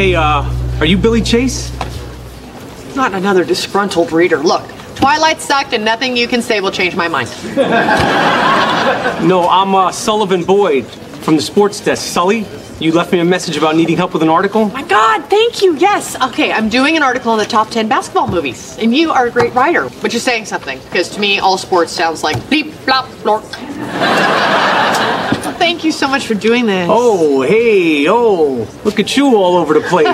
Hey, are you Billy Chase? Not another disgruntled reader. Look, Twilight sucked and nothing you can say will change my mind. No, I'm Sullivan Boyd from the sports desk. Sully, you left me a message about needing help with an article? My God, thank you, yes. Okay, I'm doing an article on the top 10 basketball movies. And you are a great writer, which is saying something. Because to me, all sports sounds like bleep, flop, flork. Thank you so much for doing this. Oh, hey, look at you all over the place.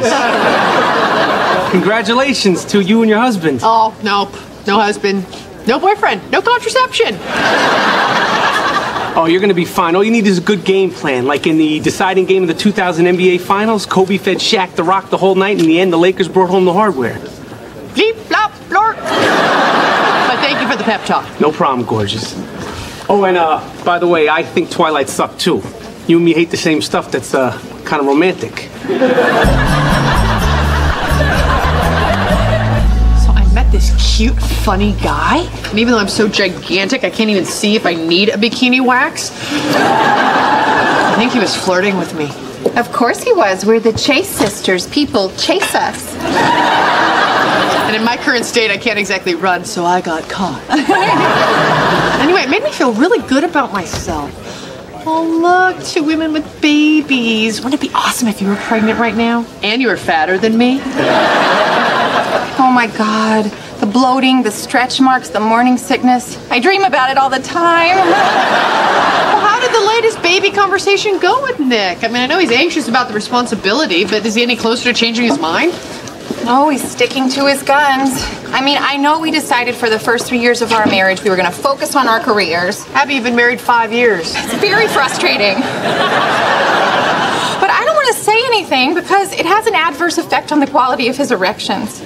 Congratulations to you and your husband. Oh, nope. No husband. No boyfriend. No contraception. Oh, you're going to be fine. All you need is a good game plan. Like in the deciding game of the 2000 NBA Finals, Kobe fed Shaq the rock the whole night, and in the end, the Lakers brought home the hardware. Bleep, flop, flork. But thank you for the pep talk. No problem, gorgeous. Oh, and by the way, I think Twilight sucked too. You and me hate the same stuff that's kind of romantic. So I met this cute, funny guy, and even though I'm so gigantic, I can't even see if I need a bikini wax. I think he was flirting with me. Of course he was. We're the Chase sisters. People chase us. And in my current state, I can't exactly run, so I got caught. Anyway, it made me feel really good about myself. Oh, look, 2 women with babies. Wouldn't it be awesome if you were pregnant right now? And you were fatter than me? Oh my God. The bloating, the stretch marks, the morning sickness. I dream about it all the time. Well, how did the latest baby conversation go with Nick? I mean, I know he's anxious about the responsibility, but is he any closer to changing his mind? Oh, he's sticking to his guns. I mean, I know we decided for the first 3 years of our marriage we were going to focus on our careers. Abby, you've been married 5 years. It's very frustrating. But I don't want to say anything because it has an adverse effect on the quality of his erections.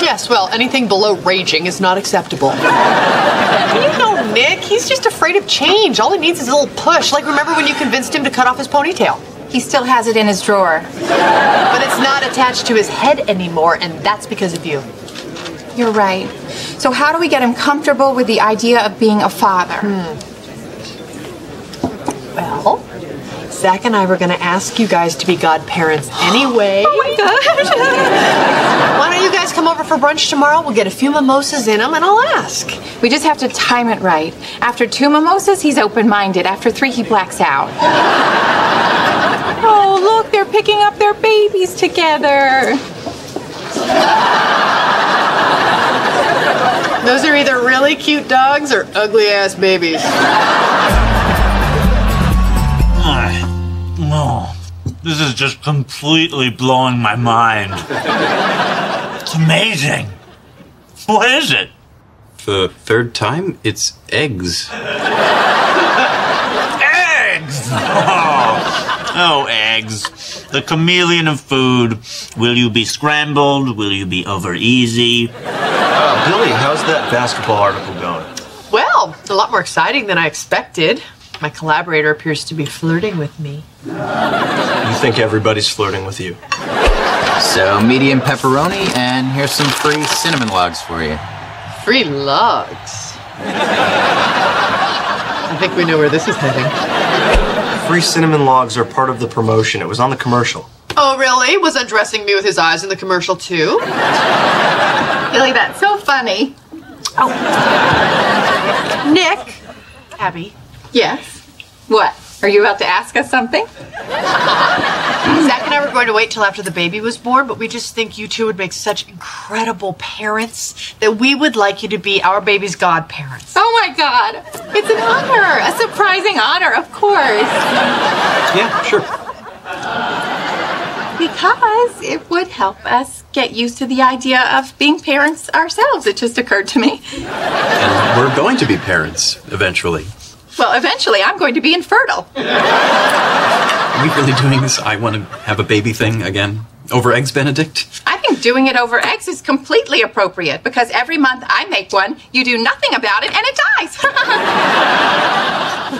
Yes, well, anything below raging is not acceptable. You know Nick, he's just afraid of change. All he needs is a little push. Like, remember when you convinced him to cut off his ponytail? He still has it in his drawer. But it's not attached to his head anymore, and that's because of you. You're right. So how do we get him comfortable with the idea of being a father? Well, Zach and I were going to ask you guys to be godparents anyway. Oh my gosh. Why don't you guys come over for brunch tomorrow? We'll get a few mimosas in them, and I'll ask. We just have to time it right. After 2 mimosas, he's open-minded. After 3, he blacks out. Oh, look, they're picking up their babies together. Those are either really cute dogs or ugly-ass babies. Oh, this is just completely blowing my mind. It's amazing. What is it? The 3rd time, it's eggs. Eggs! Oh, eggs. The chameleon of food. Will you be scrambled? Will you be over easy? Billy, how's that basketball article going? Well, a lot more exciting than I expected. My collaborator appears to be flirting with me. You think everybody's flirting with you? So, medium pepperoni, and here's some free cinnamon logs for you. Free logs. I think we know where this is heading. Free cinnamon logs are part of the promotion. It was on the commercial. Oh, really? Was undressing me with his eyes in the commercial, too? Billy, that's so funny. Oh. Nick. Abby. Yes? What? Are you about to ask us something? Zach and I were going to wait till after the baby was born, but we just think you two would make such incredible parents that we would like you to be our baby's godparents. Oh my God. It's an honor. A surprising honor, of course. Yeah, sure. Because it would help us get used to the idea of being parents ourselves. It just occurred to me. And we're going to be parents, eventually. Well, eventually I'm going to be infertile. Are we really doing this I want to have a baby thing again? Over eggs, Benedict? I think doing it over eggs is completely appropriate because every month I make one, you do nothing about it, and it dies.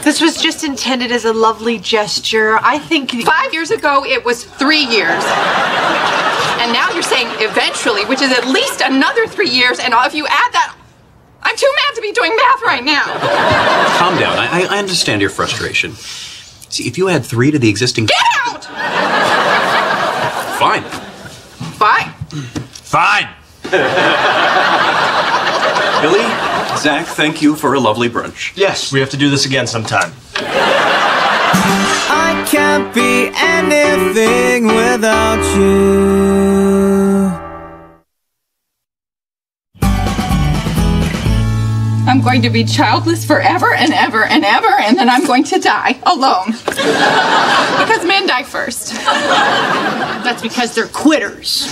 This was just intended as a lovely gesture. I think 5 years ago, it was 3 years. And now you're saying eventually, which is at least another 3 years, and if you add that, I'm too mad to be doing math right now. Calm down. I understand your frustration. See, if you add 3 to the existing... Get out! Fine. Fine. Fine. Billy, Zach, thank you for a lovely brunch. Yes, we have to do this again sometime. I can't be anything without you. I'm going to be childless forever and ever and ever, and then I'm going to die alone. Because men die first. That's because they're quitters.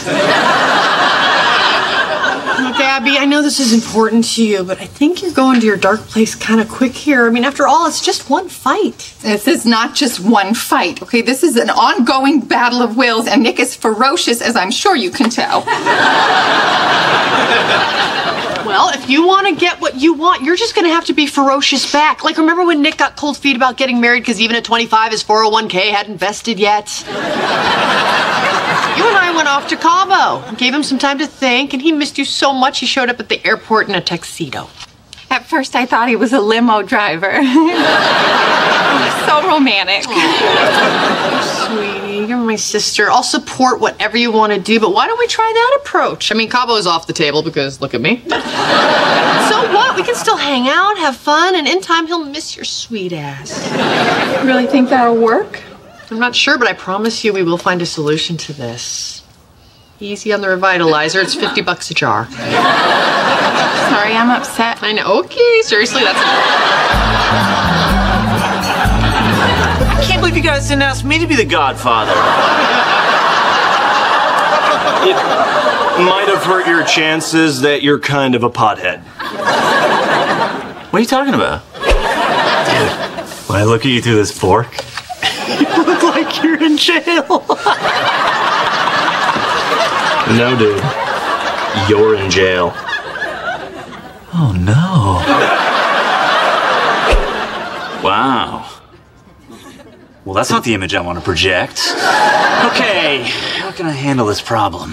Look, Abby, I know this is important to you, but I think you're going to your dark place kind of quick here. I mean, after all, it's just one fight. This is not just one fight, okay? This is an ongoing battle of wills, and Nick is ferocious, as I'm sure you can tell. Well, if you want to get what you want, you're just going to have to be ferocious back. Like, remember when Nick got cold feet about getting married because even at 25, his 401k hadn't vested yet? You and I went off to Cabo and gave him some time to think, and he missed you so much he showed up at the airport in a tuxedo. At first, I thought he was a limo driver. So romantic. Sweetie, you're my sister. I'll support whatever you want to do, but why don't we try that approach? I mean, Cabo's off the table because look at me. So what? We can still hang out, have fun, and in time he'll miss your sweet ass. You really think that'll work? I'm not sure, but I promise you we will find a solution to this. Easy on the revitalizer. It's $50 a jar. Sorry, I'm upset. I know. Okay, seriously, that's... I can't believe you guys didn't ask me to be the Godfather. It might have hurt your chances that you're kind of a pothead. What are you talking about? Dude, when I look at you through this fork, you look like you're in jail. No, dude. You're in jail. Oh, no. Wow. Well, that's not the image I want to project. Okay, how can I handle this problem?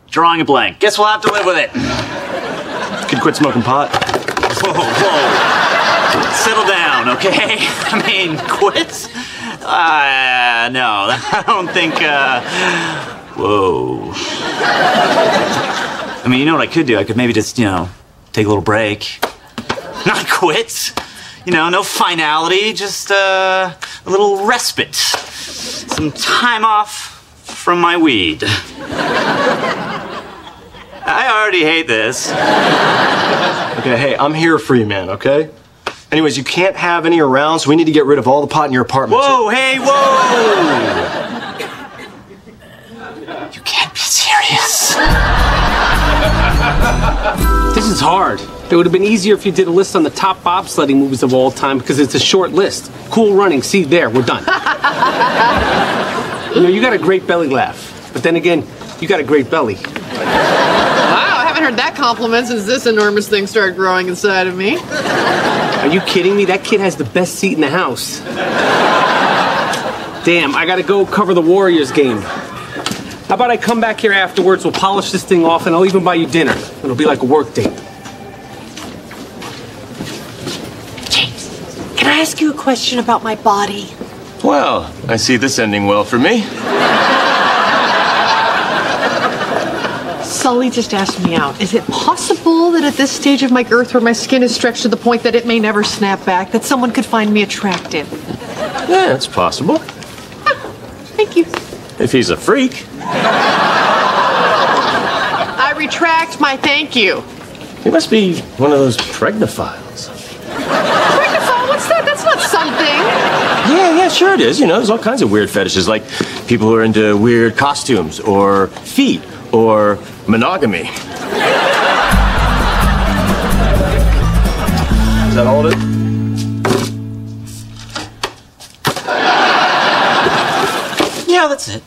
Drawing a blank. Guess we'll have to live with it. Could quit smoking pot. Whoa, whoa. Settle down, okay? I mean, quit? No, I don't think, whoa. I mean, you know what I could do? I could maybe just, take a little break. Not quit. No finality, just a little respite. Some time off from my weed. I already hate this. Okay, hey, I'm here for you, man, okay? Anyways, you can't have any around, so we need to get rid of all the pot in your apartment. Whoa, hey, whoa! You can't be serious. This is hard. It would have been easier if you did a list on the top bobsledding movies of all time because it's a short list. Cool Running, see there, we're done. You got a great belly laugh. But then again, you got a great belly. Wow, I haven't heard that compliment since this enormous thing started growing inside of me. Are you kidding me? That kid has the best seat in the house. Damn, I gotta go cover the Warriors game. How about I come back here afterwards, we'll polish this thing off, and I'll even buy you dinner. It'll be like a work date. James, can I ask you a question about my body? Well, I see this ending well for me. Sully just asked me out. Is it possible that at this stage of my girth where my skin is stretched to the point that it may never snap back, that someone could find me attractive? Yeah, it's possible. Thank you. If he's a freak. I retract my thank you. He must be one of those pregnophiles. Pregnophile? What's that? That's not something. Yeah, sure it is. There's all kinds of weird fetishes, like people who are into weird costumes, or feet, or monogamy. Is that all it is? Yeah, that's it.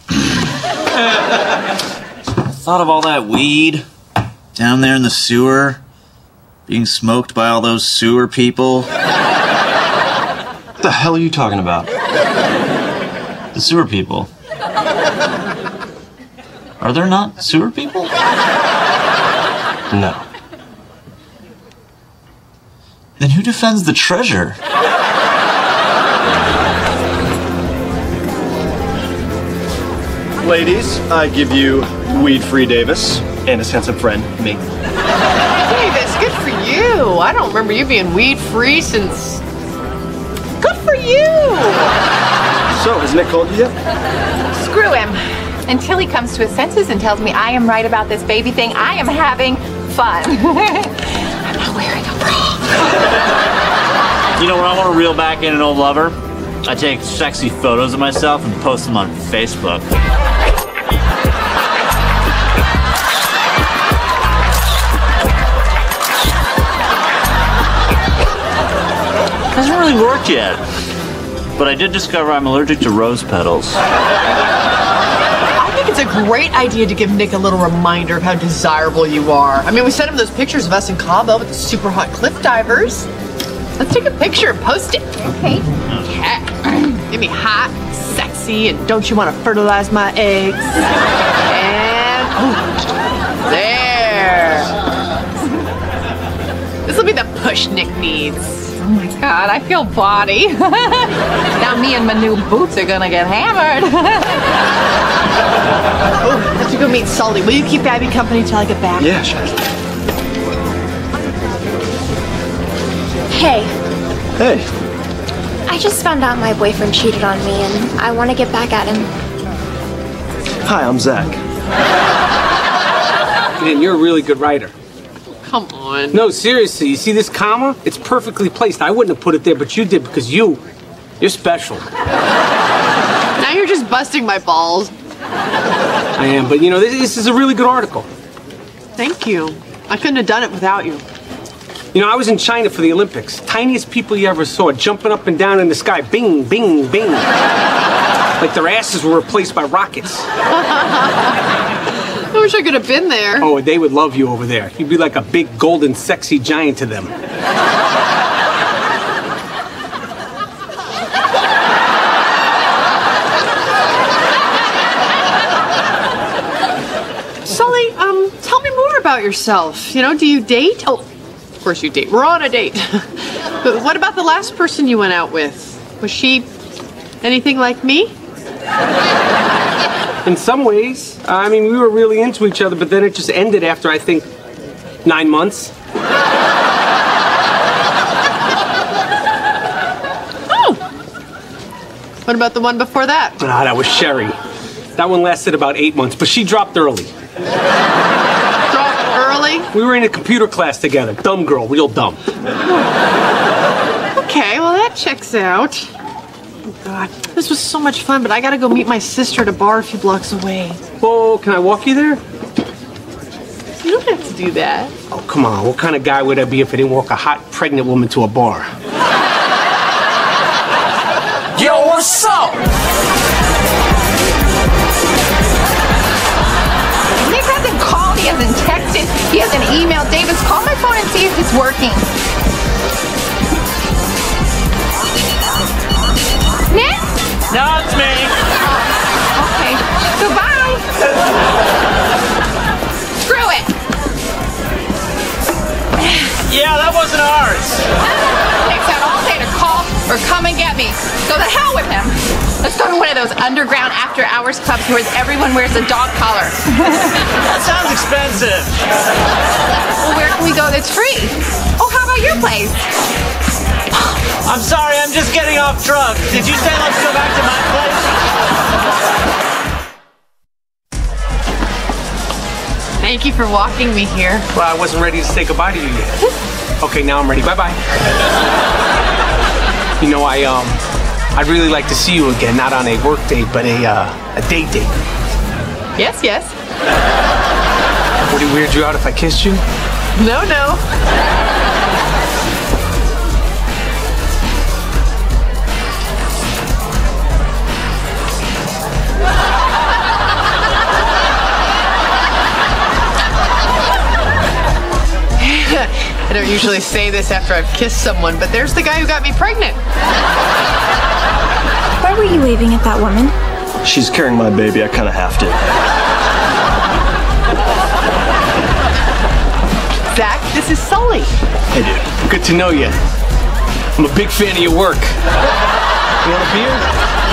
Thought of all that weed down there in the sewer, being smoked by all those sewer people. What the hell are you talking about? The sewer people. Are there not sewer people? No. Then who defends the treasure? Ladies, I give you weed-free Davis and his handsome friend, me. Davis, good for you. I don't remember you being weed-free since... Good for you! So, has Nick called you yet? Screw him. Until he comes to his senses and tells me I am right about this baby thing, I am having fun. I'm not wearing a bra. You know, when I want to reel back in an old lover, I take sexy photos of myself and post them on Facebook. Hasn't really worked yet, but I did discover I'm allergic to rose petals. I think it's a great idea to give Nick a little reminder of how desirable you are. I mean, we sent him those pictures of us in Cabo with the super hot cliff divers. Let's take a picture and post it. Okay. Yeah. Give me hot, sexy, and don't you want to fertilize my eggs? And, oh, there. This will be the push Nick needs. Oh my God, I feel body. Now me and my new boots are gonna get hammered. Oh, I have to go meet Sully. Will you keep Abby company till I get back? Yeah, sure. Hey, Hey, I just found out my boyfriend cheated on me and I want to get back at him. hi, I'm Zach. Man, you're a really good writer. Come on. No, seriously, you see this comma? It's perfectly placed. I wouldn't have put it there, but you did because you're special. Now you're just busting my balls. I am, but you know, this is a really good article. Thank you. I couldn't have done it without you. You know, I was in China for the Olympics. Tiniest people you ever saw, jumping up and down in the sky. Bing, bing, bing. Like their asses were replaced by rockets. I wish I could have been there. Oh, they would love you over there. You'd be like a big, golden, sexy giant to them. Sully, tell me more about yourself. You know, do you date? Oh, of course you date. We're on a date. But what about the last person you went out with? Was she anything like me? In some ways. I mean, we were really into each other, but then it just ended after, I think, 9 months. Oh! What about the one before that? Ah, that was Sherry. That one lasted about 8 months, but she dropped early. Dropped early? We were in a computer class together. Dumb girl, real dumb. Okay, well that checks out. Oh God, this was so much fun, but I gotta go meet my sister at a bar a few blocks away. Oh, can I walk you there? You don't have to do that. Oh, come on. What kind of guy would I be if I didn't walk a hot, pregnant woman to a bar? Yo, what's up? Nick hasn't called, he hasn't texted, he hasn't emailed. Davis, call my phone and see if it's working. Nick? No, it's me. Okay, goodbye. Screw it. Yeah, that wasn't ours. Nick's out all day to call or come and get me. So the hell with him. Let's go to one of those underground after-hours clubs where everyone wears a dog collar. That sounds expensive. Well, where can we go that's free? Oh, how about your place? I'm sorry, I'm just getting off drugs. Did you say let's go back to my place? Thank you for walking me here. Well, I wasn't ready to say goodbye to you yet. Okay, now I'm ready. Bye-bye. You know, I'd really like to see you again, not on a work date, but a date date. Yes, yes. Would it weird you out if I kissed you? No, no. I don't usually say this after I've kissed someone, but there's the guy who got me pregnant. Why were you waving at that woman? She's carrying my baby. I kind of have to. Zach, this is Sully. Hey, dude. Good to know you. I'm a big fan of your work. You want a beer?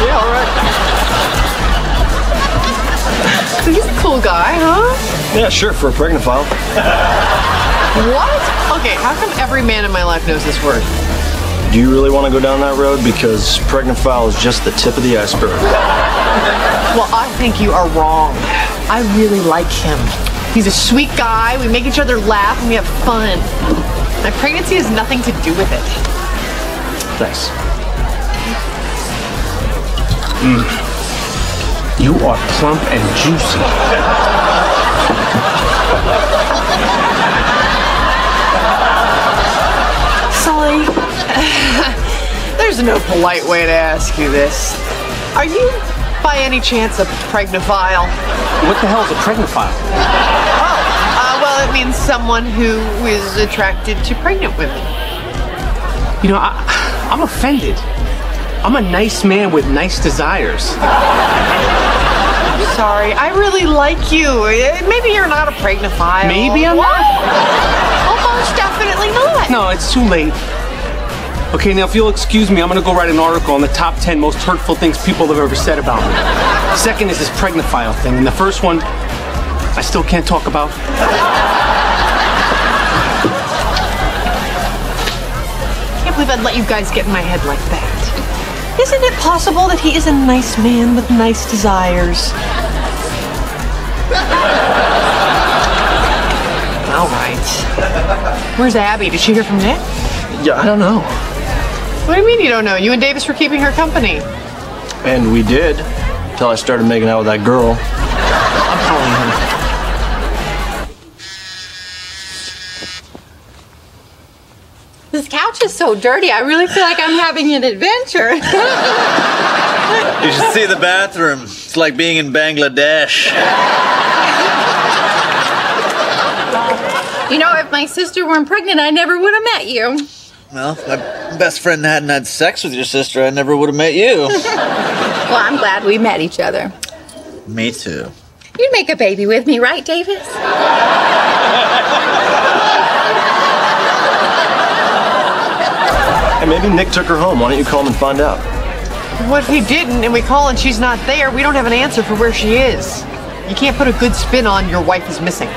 Yeah, all right. He's a cool guy, huh? Yeah, sure, for a pregnant file. What? Okay, how come every man in my life knows this word? Do you really want to go down that road? Because pregnant file is just the tip of the iceberg. Well, I think you are wrong. I really like him. He's a sweet guy, we make each other laugh, and we have fun. My pregnancy has nothing to do with it. Thanks. You are plump and juicy. Sully, there's no polite way to ask you this. Are you, by any chance, a pregnophile? What the hell is a pregnophile? Well, it means someone who is attracted to pregnant women. You know, I'm offended. I'm a nice man with nice desires. I'm sorry, I really like you. Maybe you're not a pregnophile. Maybe I'm not? Almost definitely not. No, it's too late. Okay, now if you'll excuse me, I'm gonna go write an article on the top 10 most hurtful things people have ever said about me. Second is this pregnophile thing, and the first one, I still can't talk about. I can't believe I'd let you guys get in my head like that. Isn't it possible that he is a nice man with nice desires? All right. Where's Abby? Did she hear from Nick? Yeah, I don't know. What do you mean you don't know? You and Davis were keeping her company. And we did, till I started making out with that girl. I'm calling her. This couch is so dirty. I really feel like I'm having an adventure. You should see the bathroom. It's like being in Bangladesh. You know, if my sister weren't pregnant, I never would have met you. Well, if my best friend hadn't had sex with your sister, I never would have met you. Well, I'm glad we met each other. Me too. You'd make a baby with me, right, Davis? Hey, maybe Nick took her home. Why don't you call him and find out? What if he didn't and we call and she's not there? We don't have an answer for where she is. You can't put a good spin on your wife is missing.